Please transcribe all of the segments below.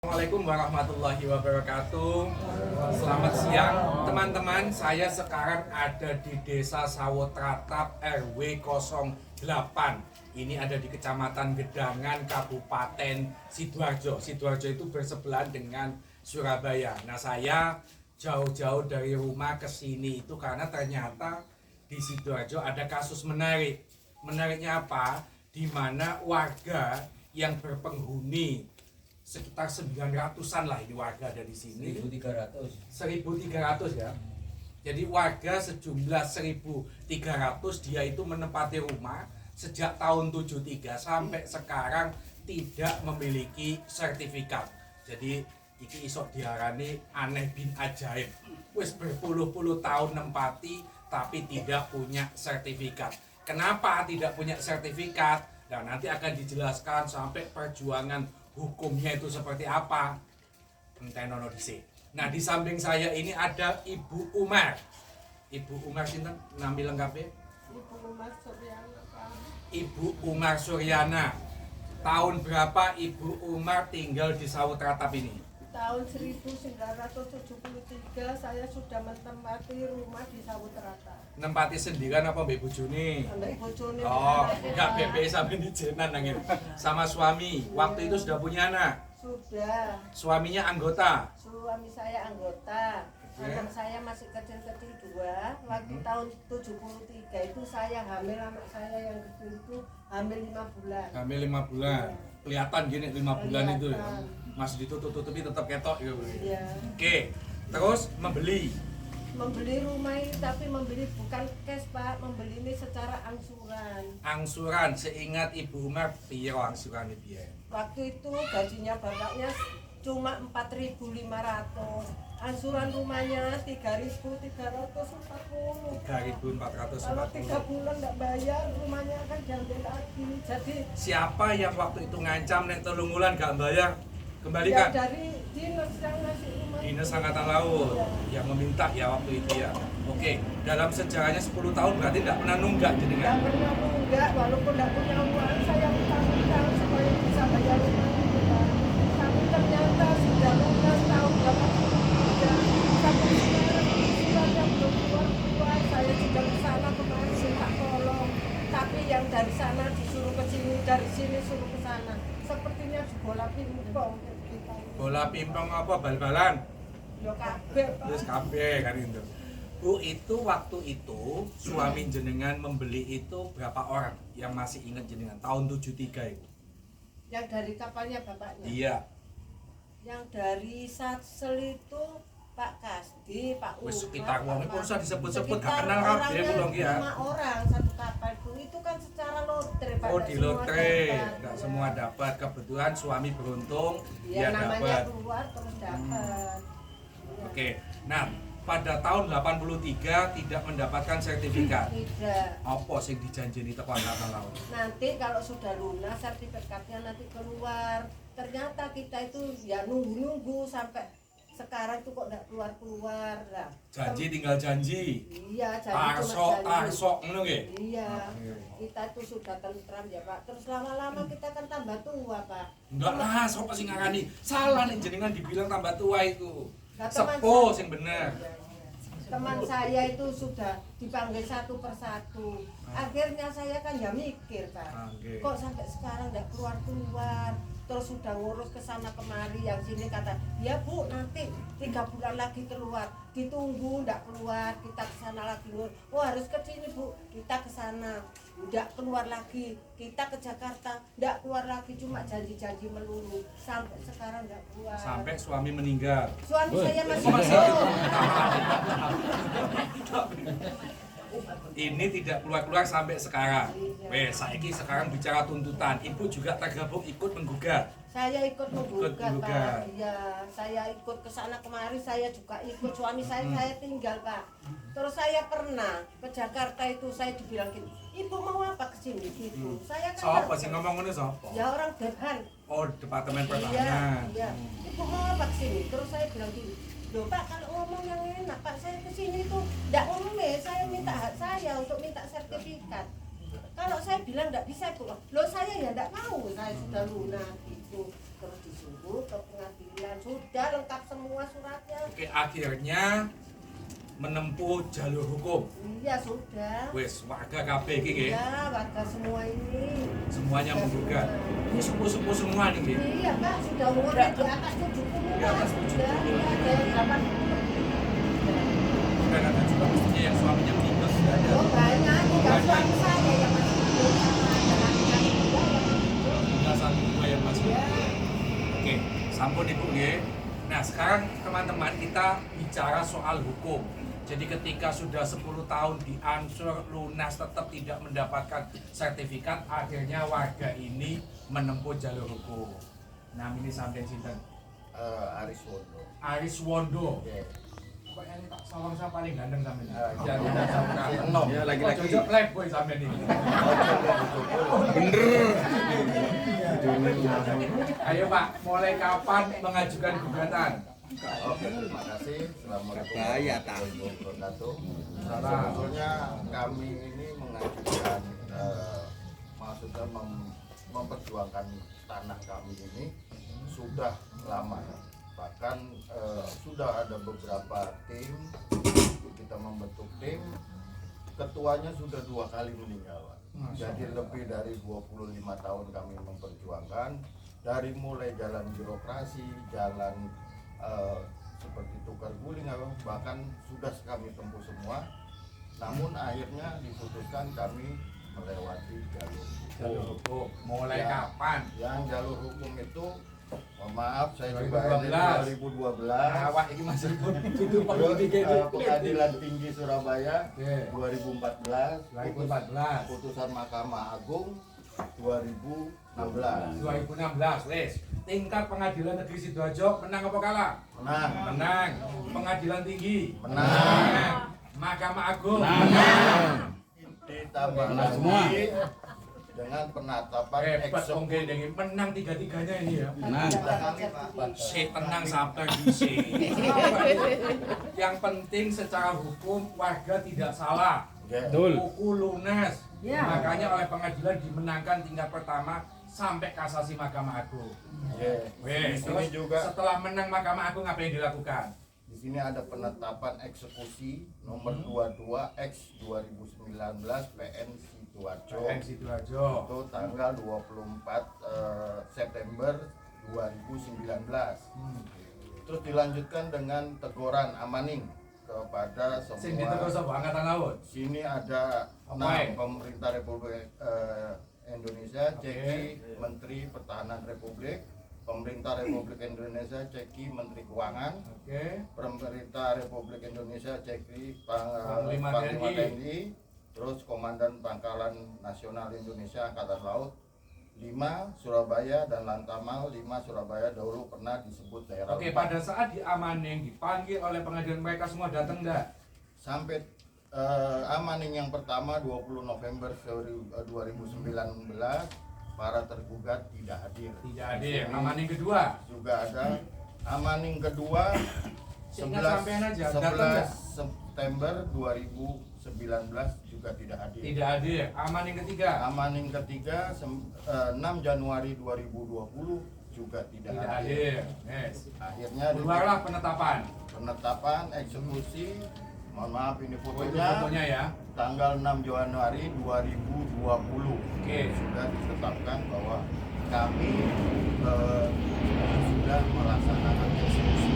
Assalamualaikum warahmatullahi wabarakatuh. Selamat siang teman-teman. Saya sekarang ada di Desa Sawotratap RW 08. Ini ada di Kecamatan Gedangan, Kabupaten Sidoarjo. Sidoarjo itu bersebelahan dengan Surabaya. Nah, saya jauh-jauh dari rumah ke sini itu karena ternyata di Sidoarjo ada kasus menarik. Menariknya apa? Di mana warga yang berpenghuni sekitar 900-an lah ini warga ada di sini. 1.300 ya. Jadi warga sejumlah 1.300 dia itu menempati rumah sejak tahun 73 sampai sekarang tidak memiliki sertifikat. Jadi iki iso diarani aneh bin ajaib. Wis berpuluh-puluh tahun nempati tapi tidak punya sertifikat. Kenapa tidak punya sertifikat? Dan nanti akan dijelaskan sampai perjuangan hukumnya itu seperti apa. Entenono dhisik. Nah, di samping saya ini ada Ibu Umar. Ibu Umar sinten nami lengkapnya? Ibu Umar Suryana. Ibu Umar Suryana. Tahun berapa Ibu Umar tinggal di Sawotratap ini? Tahun 1973 saya sudah menempati rumah di Sawotratap. Nempati sendirian apa mbek bojone? Ambek bojone. Oh, enggak BB sampai di jenan nangin. Sama suami. Waktu itu sudah punya anak. Sudah. Suaminya anggota. Suami saya anggota. Oke. Anak saya masih kecil-kecil dua. Waktu tahun 73 itu saya hamil, anak saya yang kecil itu hamil 5 bulan. Hamil 5 bulan. Kelihatan gini 5 bulan itu ya. Kelihatan. Masih ditutup-tutupi tetap ketok ya. Iya. Oke. Terus membeli. Membeli rumah ini tapi membeli bukan cash Pak, membeli ini secara angsuran. Angsuran seingat Ibu Umar piro angsuran biyen? Waktu itu gajinya bapaknya cuma 4.500. Angsuran rumahnya 3.340. 3.440. Kalau 3 bulan nggak bayar, rumahnya akan diambil lagi. Jadi Siapa yang waktu itu ngancam nek 3 bulan gak bayar? ya Kembalikan. dari dinas yang ngasih rumah. Dinas Angkatan Laut yang meminta ya waktu itu ya. Oke, dalam sejarahnya 10 tahun berarti tidak pernah nunggak Nggak jenengan. pernah nunggak, walaupun nggak punya uang, saya utang-utang supaya bisa bayar rumah itu Pak. Tapi ternyata sudah lunas tahun 83. Sampai sekarang surat yang belum keluar, saya sudah ke sana kemarin minta tolong. Tapi yang dari sana disuruh ke sini, dari sini suruh ke sana. Sepertinya di bola pingpong kita. Bola pimpong apa bal-balan? Ya kabeh Pak. Terus kabeh kan itu. Bu, itu waktu itu suami jenengan membeli itu berapa orang yang masih ingat jenengan tahun 73 itu? Yang dari kapalnya bapaknya. Iya. Yang dari Satsel itu Pak Kasdi, Pak Umar. Wis sekitar wong pun usah disebut-sebut gak Sekitar kenal kabeh orangnya kula ki ya. 5 orang satu kapal itu kan secara lotre Pak. Oh, nggak di semua lotre, dapat, enggak ya. semua dapat. Kebetulan suami beruntung Ya dia namanya dapat. keluar terus dapat. Ya. Oke. Nah, pada tahun 83 tidak mendapatkan sertifikat. Tidak. Apa sing dijanjeni teko Angkatan Laut? Nanti kalau sudah lunas sertifikatnya nanti keluar. Ternyata kita itu ya nunggu-nunggu sampai sekarang tuh kok enggak keluar-keluar lah. Janji tinggal janji. Iya, janji cuma janji. Tarsok ngono nggih. Iya, Oke. kita itu sudah tentram ya Pak. Terus lama-lama kita kan tambah tua Pak. Enggak lah, sapa sing ngarani? Salah nih jenengan dibilang tambah tua itu. Nah, teman Sepuh saya- sing bener. Teman saya itu sudah dipanggil satu persatu. Akhirnya saya kan ya mikir Pak. Oke. Kok sampai sekarang enggak keluar-keluar. Terus sudah ngurus ke sana kemari, yang sini kata, "Ya Bu, nanti 3 bulan lagi keluar." Ditunggu enggak keluar, kita ke sana lagi ngurus. Oh, harus ke sini Bu. Kita ke sana. Enggak keluar lagi. Kita ke Jakarta, enggak keluar lagi, cuma janji-janji melulu. Sampai sekarang enggak keluar. Sampai suami meninggal. Suami saya masih Masih hidup. Ini tidak keluar-keluar sampai sekarang. Wes, saiki sekarang bicara tuntutan. Ibu juga tergabung ikut menggugat. Saya ikut menggugat, menggugat. Pak. Iya, saya ikut ke sana kemari, saya juga ikut. Suami saya tinggal, Pak. Terus saya pernah ke Jakarta itu saya dibilang gini, "Ibu mau apa ke sini?" gitu. Saya kan Sapa sing ngomong ngono sapa? ya orang Depan. Oh, Departemen Iya, Pertahanan. iya. "Ibu mau apa ke sini?" Terus saya bilang gini, "Loh Pak, kalau ngomong yang enak Pak, saya ke sini itu enggak ngomong, saya minta hak saya untuk minta sertifikat." Kalau saya bilang enggak bisa, Bu. Loh saya ya enggak mau, saya sudah lunas gitu. terus disuruh ke pengadilan, sudah lengkap semua suratnya. Oke, akhirnya menempuh jalur hukum. Iya sudah. Wes, warga KB iki nggih. Iya, warga semua ini. Semuanya menggugat. Ini sepuh-sepuh semua nih nggih. Iya Pak, sudah umurnya di atas 70. Di atas 70. Sudah, iya, ada yang 80. Dan ada juga mestinya yang suaminya meninggal sudah ada. Oh banyak, tinggal suami saya yang masih hidup sama ada laki-laki juga yang masih hidup. Tinggal satu dua yang masih. Iya. Oke, sampun Ibu nggih. Nah, sekarang teman-teman kita bicara soal hukum. Jadi ketika sudah 10 tahun diansur lunas tetap tidak mendapatkan sertifikat, akhirnya warga ini menempuh jalur hukum. Nah, ini sampai sinten? Aris Wondo. Aris Wondo. Oke. Pokoknya ini tak sawang saya paling ganteng sampe ini. Jadi Enom. ya Lagi-lagi. Cocok playboy sampe ini. Ayo Pak, mulai kapan mengajukan gugatan? Oke, terima kasih. Assalamualaikum Bahaya, warahmatullahi wabarakatuh. Sebetulnya kami ini mengajukan maksudnya memperjuangkan tanah kami ini sudah lama. Bahkan sudah ada beberapa tim, kita membentuk tim, ketuanya sudah 2 kali meninggal. Jadi lebih dari 25 tahun kami memperjuangkan, dari mulai jalan birokrasi, jalan seperti tukar guling, bahkan sudah kami tempuh semua. Namun akhirnya diputuskan kami melewati jalur hukum. Mulai Ya. kapan? yang jalur hukum itu, mohon maaf saya juga 2012. 2012. Awak ini masih tutup Terus Pengadilan Tinggi Surabaya Oke. 2014, 2014. putusan Mahkamah Agung 2016. 2016, wes. Tingkat Pengadilan Negeri Sidoarjo menang apa kalah? Menang. Menang. Pengadilan Tinggi Menang. Mahkamah Agung Ditambah Menang semua. lagi dengan penetapan Hebat Om eksekusi. Gendeng, menang tiga-tiganya ini ya. Nah, Si tenang sabar si. Yang penting secara hukum warga tidak salah. Oke. betul. Buku lunas. Ya. Makanya oleh pengadilan dimenangkan tingkat pertama sampai kasasi Mahkamah Agung. Oke. Di Wes, sini terus juga setelah menang Mahkamah Agung apa yang dilakukan? di sini ada penetapan eksekusi nomor 22 X 2019 PN Sidoarjo. PN Sidoarjo. Itu tanggal 24 September 2019. Terus dilanjutkan dengan teguran amaning kepada Sing ditegur semua. sapa Angkatan Laut. Sini ada Apa ya? 6 pemerintah Republik Indonesia, Oke. Ceki Menteri Pertahanan Republik, pemerintah Republik Indonesia, Ceki Menteri Keuangan, Oke. pemerintah Republik Indonesia, Ceki Panglima Panglima TNI. TNI, terus Komandan Pangkalan Nasional Indonesia Angkatan Laut 5 Surabaya, dan Lantamal 5 Surabaya dahulu pernah disebut daerah. Oke, 4. pada saat di Amaning dipanggil oleh pengadilan, mereka semua datang enggak? Sampai amaning yang pertama 20 November 2019 para tergugat tidak hadir. Tidak hadir. Di sini Amaning kedua. juga ada amaning kedua Seingat 11 sampean aja, datang nggak? 11 September 2019 juga tidak hadir. Tidak hadir. Amaning ketiga. Amaning ketiga 6 Januari 2020 juga tidak Tidak hadir. hadir. Yes. Akhirnya Keluarlah penetapan. penetapan eksekusi, mohon maaf ini Oh, itu fotonya, fotonya ya. tanggal 6 Januari 2020. Oke. Sudah ditetapkan bahwa kami sudah melaksanakan eksekusi.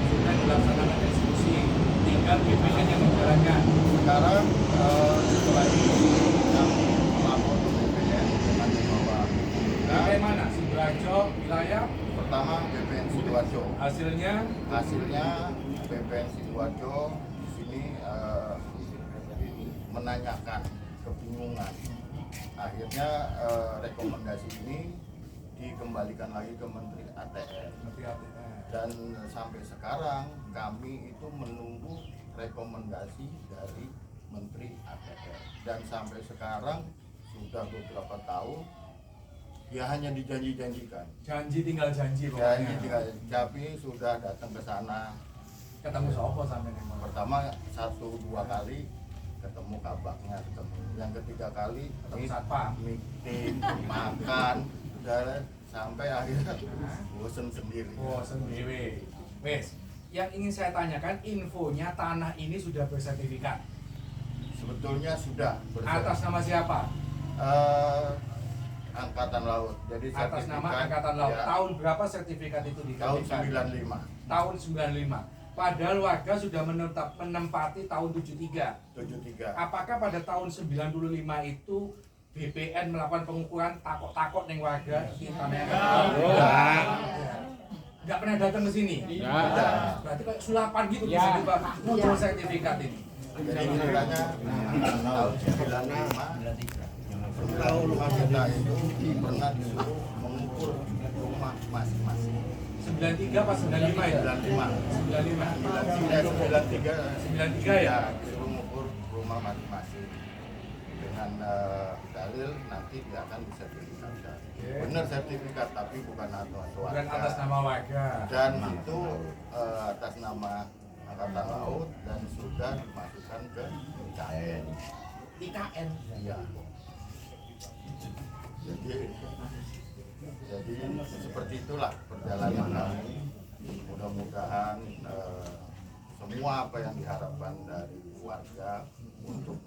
Sudah dilaksanakan eksekusi. Tinggal BPN yang menjalankan. Sekarang setelah ini kami melapor ke BPN dengan membawa BPN mana? Sidoarjo, wilayah. pertama BPN Sidoarjo. Hasilnya Hasilnya BPN Sidoarjo di sini menanyakan kebingungan. Akhirnya rekomendasi ini dikembalikan lagi ke Menteri ATR. Menteri ATR. Dan sampai sekarang kami itu menunggu rekomendasi dari Menteri ATR. Dan sampai sekarang sudah beberapa tahun ya hanya dijanji-janjikan. Janji tinggal janji Janji pokoknya. tinggal, tapi sudah datang ke sana. Ketemu sopo sampai nih? Pertama 1-2 kali ketemu kabaknya, ketemu. Yang ketiga kali Ketemu satpam. meeting, makan, udah sampai akhirnya bosen sendiri. Oh, sendiri. Wes, yang ingin saya tanyakan, infonya tanah ini sudah bersertifikat. Sebetulnya sudah Atas nama siapa? Angkatan Laut. Jadi Atas nama sertifikat, Angkatan Laut. ya, Tahun berapa sertifikat itu tahun diterbitkan? 95. Tahun 95. Padahal warga sudah menempati tahun 73. 73. Apakah pada tahun 95 itu BPN melakukan pengukuran takok-takok neng warga di tanah yang nggak pernah datang ke sini? Tidak. Berarti kayak sulapan gitu di Ya. sini Pak, muncul sertifikat ini. Jadi ceritanya tahun 95 rumah kita itu pernah disuruh mengukur rumah masing-masing. 93 pas 95 ya? 95. 95. 93 93 ya? ya disuruh mengukur rumah masing-masing dengan dalil nanti dia akan disertifikatkan. Benar sertifikat tapi bukan atas Bukan warga. atas nama warga. Dan itu atas nama Angkatan Laut dan sudah dimasukkan ke IKN. IKN. Iya. Jadi seperti itulah perjalanan kami. Mudah-mudahan semua apa yang diharapkan dari warga untuk